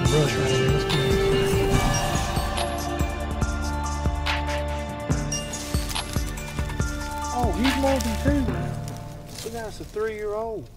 brush right here. Let's get it. Oh, he's more than 2 now. Look, that's a 3-year-old.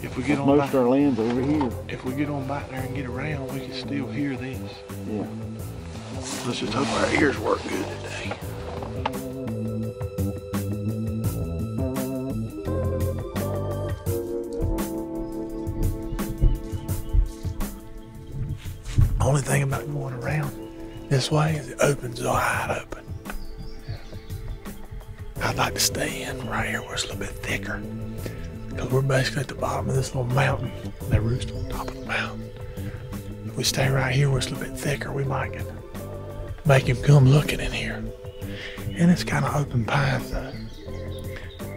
If we get on most of our land's over here. If we get on back there and get around, we can still hear this. Yeah. Let's just hope our ears work good today. Only thing about going around this way is it opens wide open. I'd like to stay in right here where it's a little bit thicker. Because we're basically at the bottom of this little mountain. They roost on top of the mountain. If we stay right here where it's a little bit thicker, we might get make him come looking in here. And it's kind of open pines though.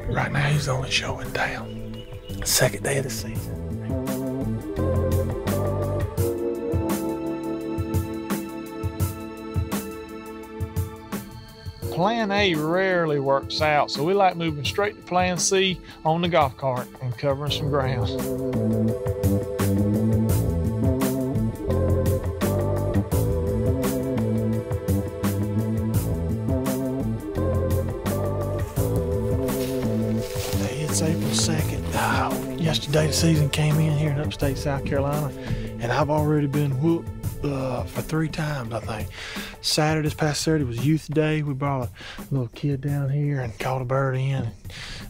Right now he's only showing down. Second day of the season. Plan A rarely works out, so we like moving straight to Plan C on the golf cart and covering some ground. It's April 2nd. Yesterday the season came in here in upstate South Carolina, and I've already been whooped for 3 times, I think. Saturday, this past Saturday was youth day. We brought a little kid down here and caught a bird in.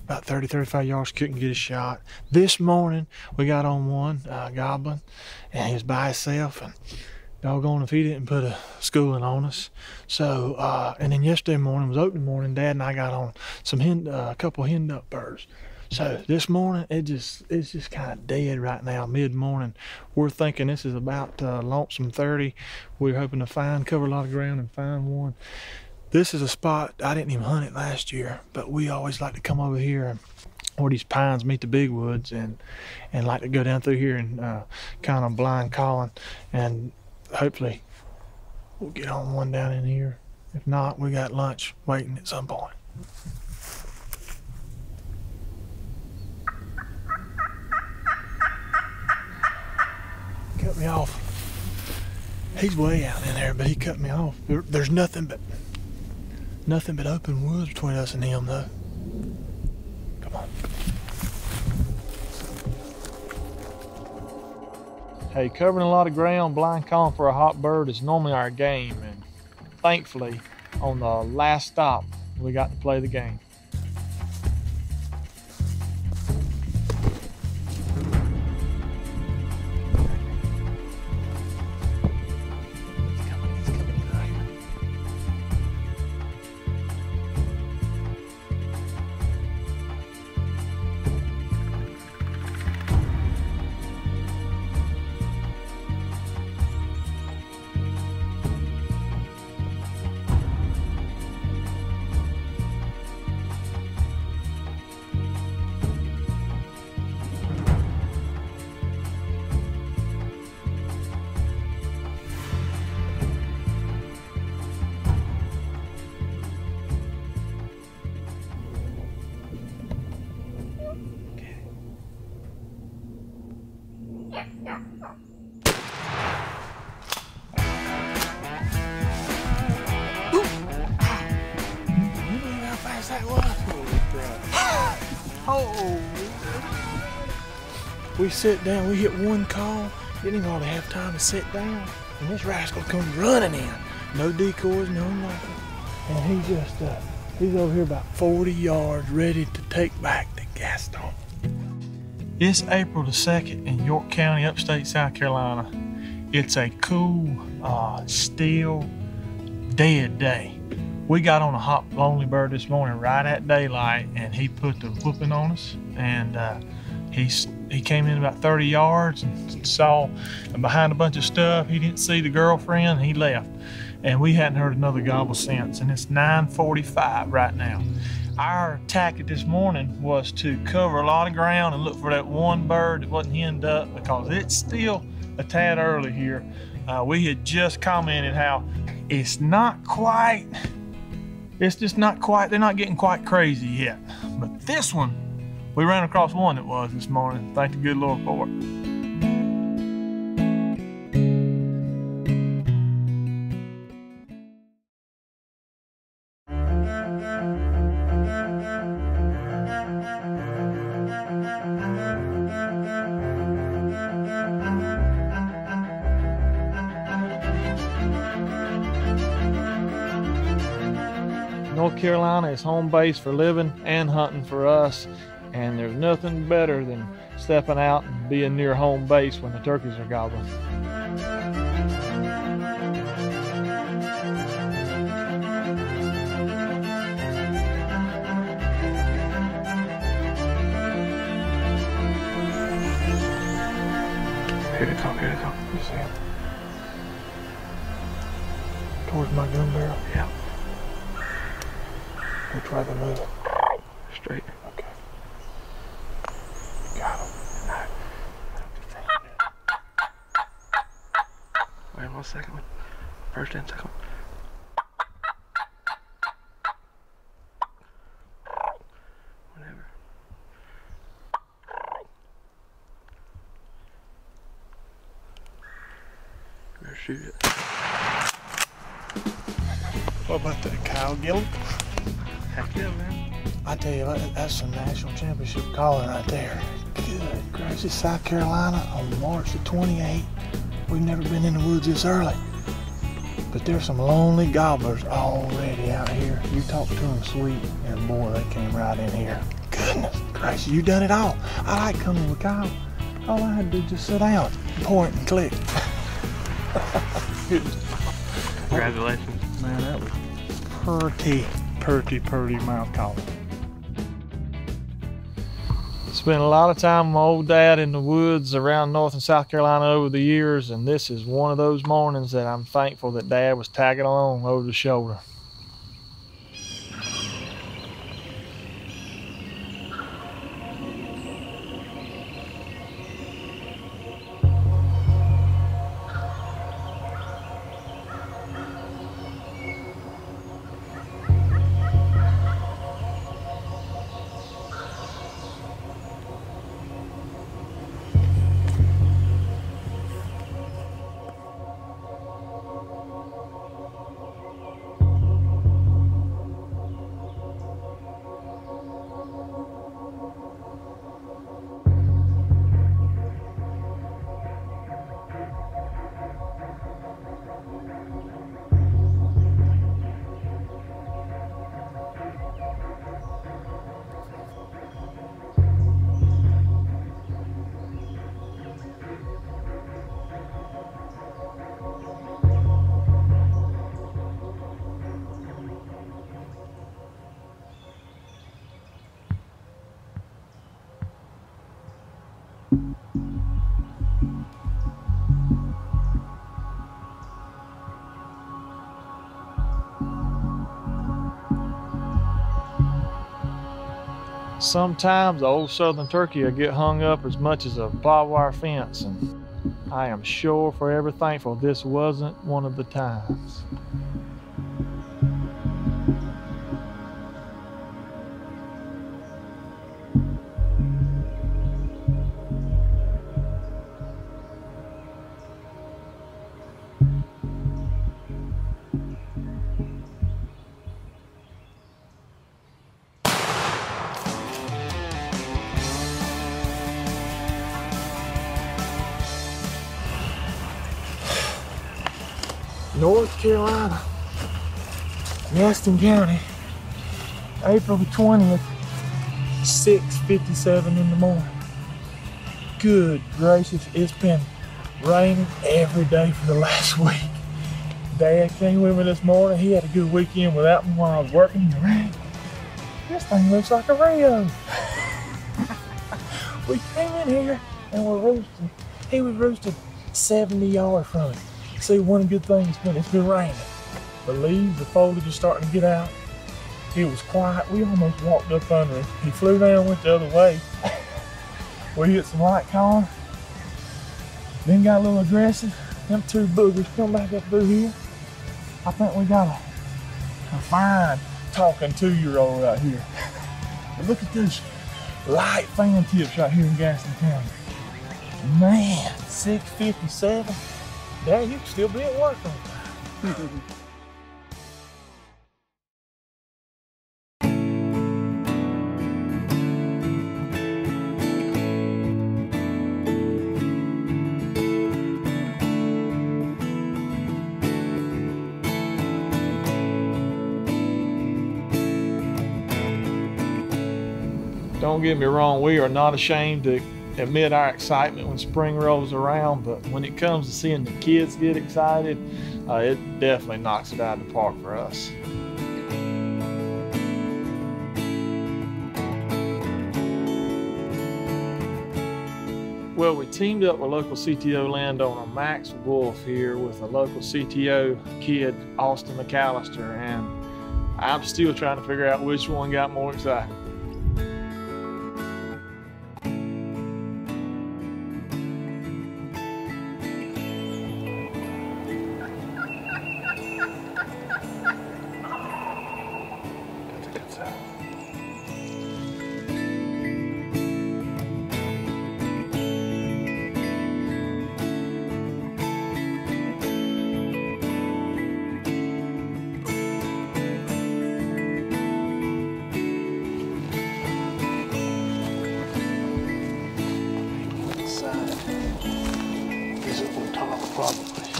About 30, 35 yards, couldn't get a shot. This morning, we got on one, goblin, and he was by himself, and doggone if he didn't put a schooling on us. So, and then yesterday morning was opening morning, Dad and I got on some a couple hen duck birds. So this morning, it's just kind of dead right now, mid-morning. We're thinking this is about lonesome 30. We're hoping to cover a lot of ground and find one. This is a spot, I didn't even hunt it last year, but we always like to come over here where these pines meet the big woods and like to go down through here and kind of blind calling, and hopefully we'll get on one down in here. If not, we got lunch waiting at some point. Cut me off. He's way out in there, but he cut me off. There's nothing but open woods between us and him, though. Come on. Hey, covering a lot of ground, blind calling for a hot bird is normally our game, and thankfully, on the last stop, we got to play the game. We sit down, we hit one call, didn't even hardly have time to sit down, and this rascal comes running in. No decoys, no nothing. And he's over here about 40 yards ready to take back the Gaston. It's April the 2nd in York County, upstate South Carolina. It's a cool, still, dead day. We got on a hot lonely bird this morning right at daylight, and he put the whooping on us. And he came in about 30 yards and saw behind a bunch of stuff. He didn't see the girlfriend, he left. And we hadn't heard another gobble since, and it's 9:45 right now. Our tactic this morning was to cover a lot of ground and look for that one bird that wasn't henned up, because it's still a tad early here. We had just commented how it's not quite, it's just not quite, they're not getting quite crazy yet. But this one, we ran across one that was this morning. Thank the good Lord for it. North Carolina is home base for living and hunting for us, and there's nothing better than stepping out and being near home base when the turkeys are gobbling. Here they come, here they come. You see him? Towards my gun barrel? Yeah. Which way they moving? Straight. Okay. Got him. Wait 1 second. First and second. Whatever. Better shoot it. What about that cow gillet? Heck yeah, man. I tell you what, that's some national championship calling right there. Good gracious, South Carolina on March the 28th. We've never been in the woods this early. But there's some lonely gobblers already out here. You talk to them sweet, and boy, they came right in here. Goodness gracious, you done it all. I like coming with Kyle. All I had to do was just sit down, point and click. Congratulations. Man, that was pretty mouth calling. Spent a lot of time with my old dad in the woods around North and South Carolina over the years, and this is one of those mornings that I'm thankful that Dad was tagging along over the shoulder. Sometimes the old southern turkey will get hung up as much as a barbed wire fence, and I am sure forever thankful this wasn't one of the times. North Carolina, Gaston County, April the 20th, 6:57 in the morning. Good gracious, it's been raining every day for the last week. Dad came with me this morning. He had a good weekend without me while I was working in the rain. This thing looks like a Rio. We came in here and we're roosting. He was roosted 70 yards from it. See, one good thing it's been raining. The leaves, the foliage is starting to get out. It was quiet. We almost walked up under him. He flew down, went the other way. We hit some light corn. Then got a little aggressive. Them two boogers come back up through here. I think we got a fine talking 2-year-old right here. But look at this light fan tips right here in Gaston County. Man, 6:57. Dad, you can still be at work on time. Don't get me wrong, we are not ashamed to admit our excitement when spring rolls around, but when it comes to seeing the kids get excited, it definitely knocks it out of the park for us. Well, we teamed up with local CTO landowner Max Wolf here with a local CTO kid, Austin McAllister, and I'm still trying to figure out which one got more excited.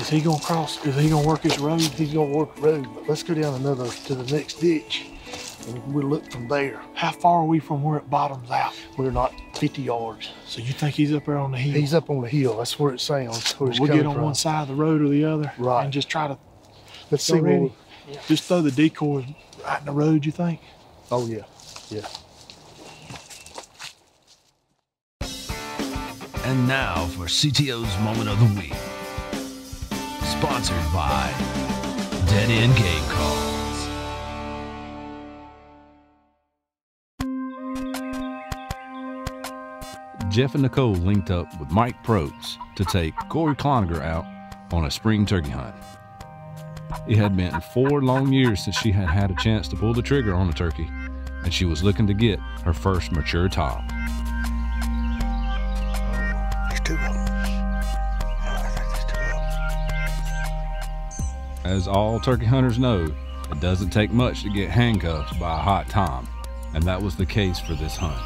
Is he gonna cross? Is he gonna work his road? He's gonna work the road, but let's go down to the next ditch and we'll look from there. How far are we from where it bottoms out? We're not 50 yards. So you think he's up there on the hill? He's up on the hill. That's where it sounds. Where we'll get on one side of the road or the other, right, and just try to. Let's see where. Just throw the decoys right in the road. You think? Oh yeah, yeah. And now for CTO's Moment of the Week. Sponsored by Dead End Game Calls. Jeff and Nicole linked up with Mike Probst to take Corey Cloniger out on a spring turkey hunt. It had been 4 long years since she had had a chance to pull the trigger on a turkey, and she was looking to get her first mature top. There's 2 of them. As all turkey hunters know, it doesn't take much to get handcuffed by a hot tom, and that was the case for this hunt.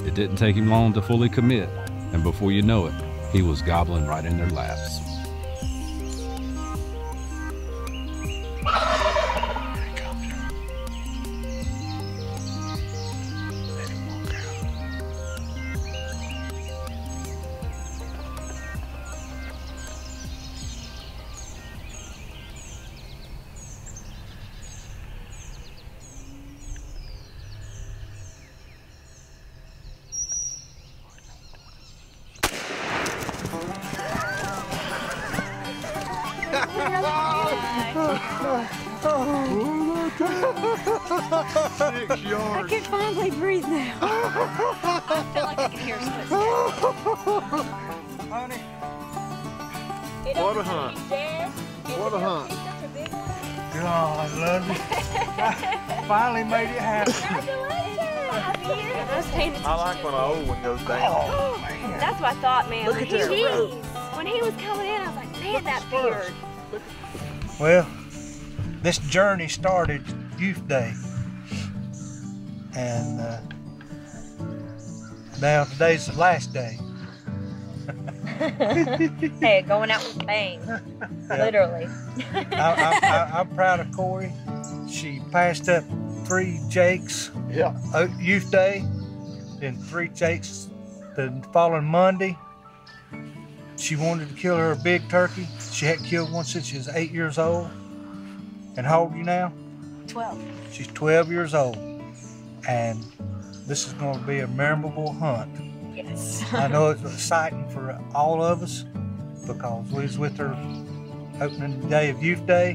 It didn't take him long to fully commit, and before you know it, he was gobbling right in their laps. I can finally breathe now. I feel like I can hear some footsteps. Honey, what a hunt. What a hunt. God, I love you. Finally made it happen. Congratulations. I like when an old one goes down. Oh, man. That's what I thought, man. Look at that road. When he was coming in, I was like, man, that beard. Well, this journey started Youth Day. And now today's the last day. Hey, going out with bang, literally. I'm proud of Corey. She passed up 3 jakes. Yeah. Youth Day, then 3 jakes the following Monday. She wanted to kill her big turkey. She hadn't killed one since she was 8 years old. And how old are you now? 12. She's 12 years old. And this is going to be a memorable hunt. Yes. I know it's exciting for all of us because we was with her opening day of Youth Day.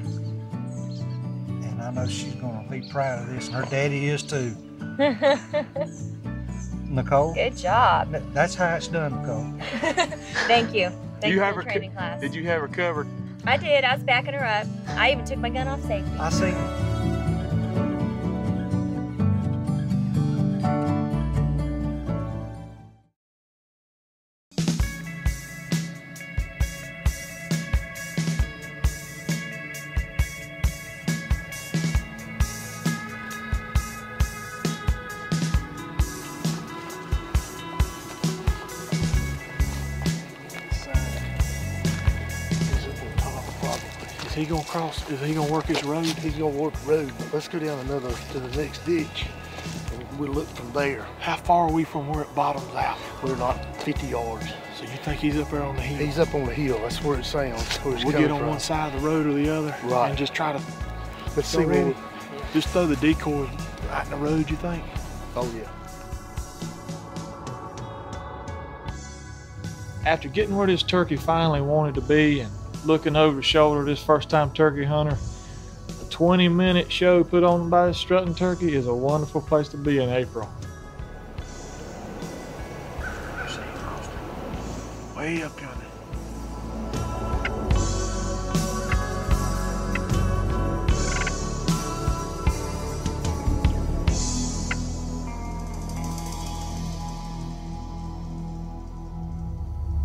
And I know she's going to be proud of this, and her daddy is too. Nicole? Good job. That's how it's done, Nicole. Thank you. Thank you have for the her training class. Did you have her covered? I did. I was backing her up. I even took my gun off safety. I see. Is he gonna cross? Is he gonna work his road? He's gonna work the road, but let's go down to the next ditch, and we'll look from there. How far are we from where it bottoms out? We're not 50 yards. So you think he's up there on the hill? He's up on the hill. That's where it sounds. Where it's We'll coming get on from. one side of the road or the other, Right. and just try to. Let's see ready? where. Just throw the decoy right in the road. You think? Oh yeah. After getting where this turkey finally wanted to be and looking over the shoulder of this first-time turkey hunter, a 20-minute show put on by this strutting turkey is a wonderful place to be in April. Way up yonder.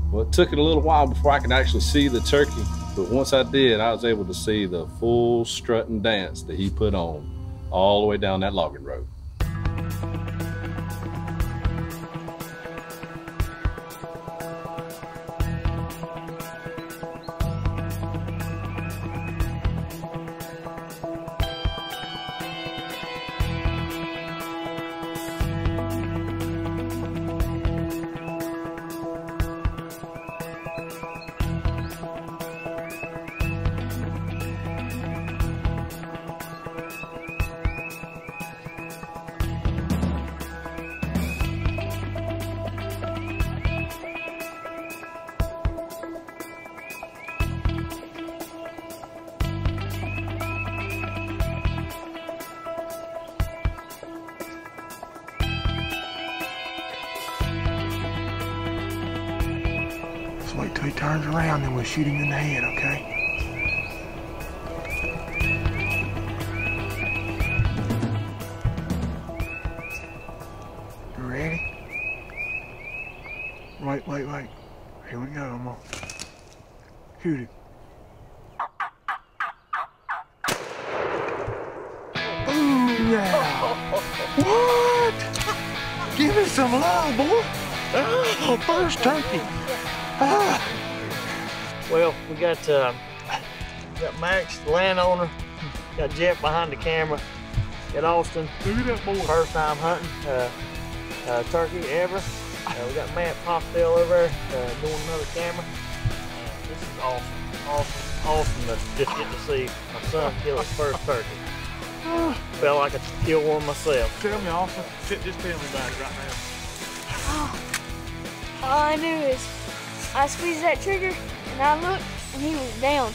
Well, it took it a little while before I could actually see the turkey, but once I did, I was able to see the full strut and dance that he put on all the way down that logging road. Wait till he turns around and we'll shoot him in the head, okay? You ready? Wait. Here we go, I'm gonna shoot him. Ooh, yeah. What? Give me some love, boy. Oh, first turkey. Well, we got Max, the landowner, got Jeff behind the camera, got Austin, Look at that boy. first time hunting turkey ever. We got Matt Popsdale over there doing another camera. This is awesome to just get to see my son kill his first turkey. Felt like I killed one myself. Tell me, Austin. Just tell me about it right now. All I knew is I squeezed that trigger and I looked and he was down.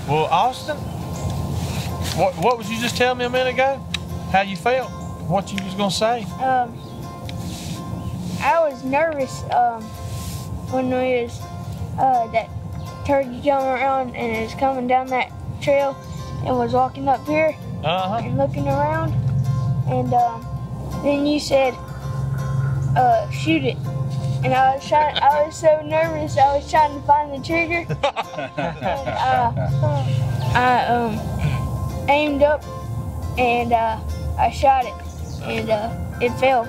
Well, Austin, what was you just telling me a minute ago? How you felt? What you was gonna say? I was nervous when we was that turkey coming around and it was coming down that trail and was walking up here and looking around, and then you said shoot it, and I was so nervous. I was trying to find the trigger. And I aimed up and I shot it, and it fell.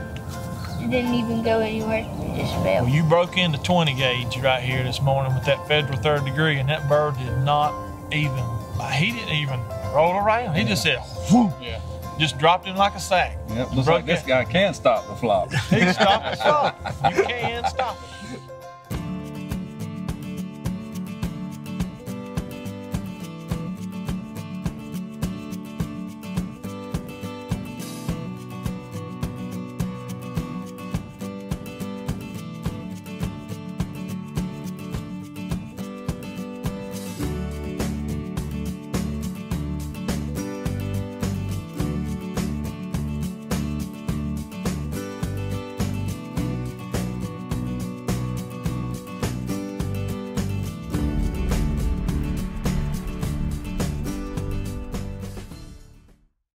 It didn't even go anywhere. It just fell. Well, you broke into 20 gauge right here this morning with that federal 3rd degree, and that bird did not even, he didn't even roll around. He just said, whoop. Yeah. Just dropped him like a sack. Yep, looks like this guy can stop the flop. He can stop the flop. You can stop it.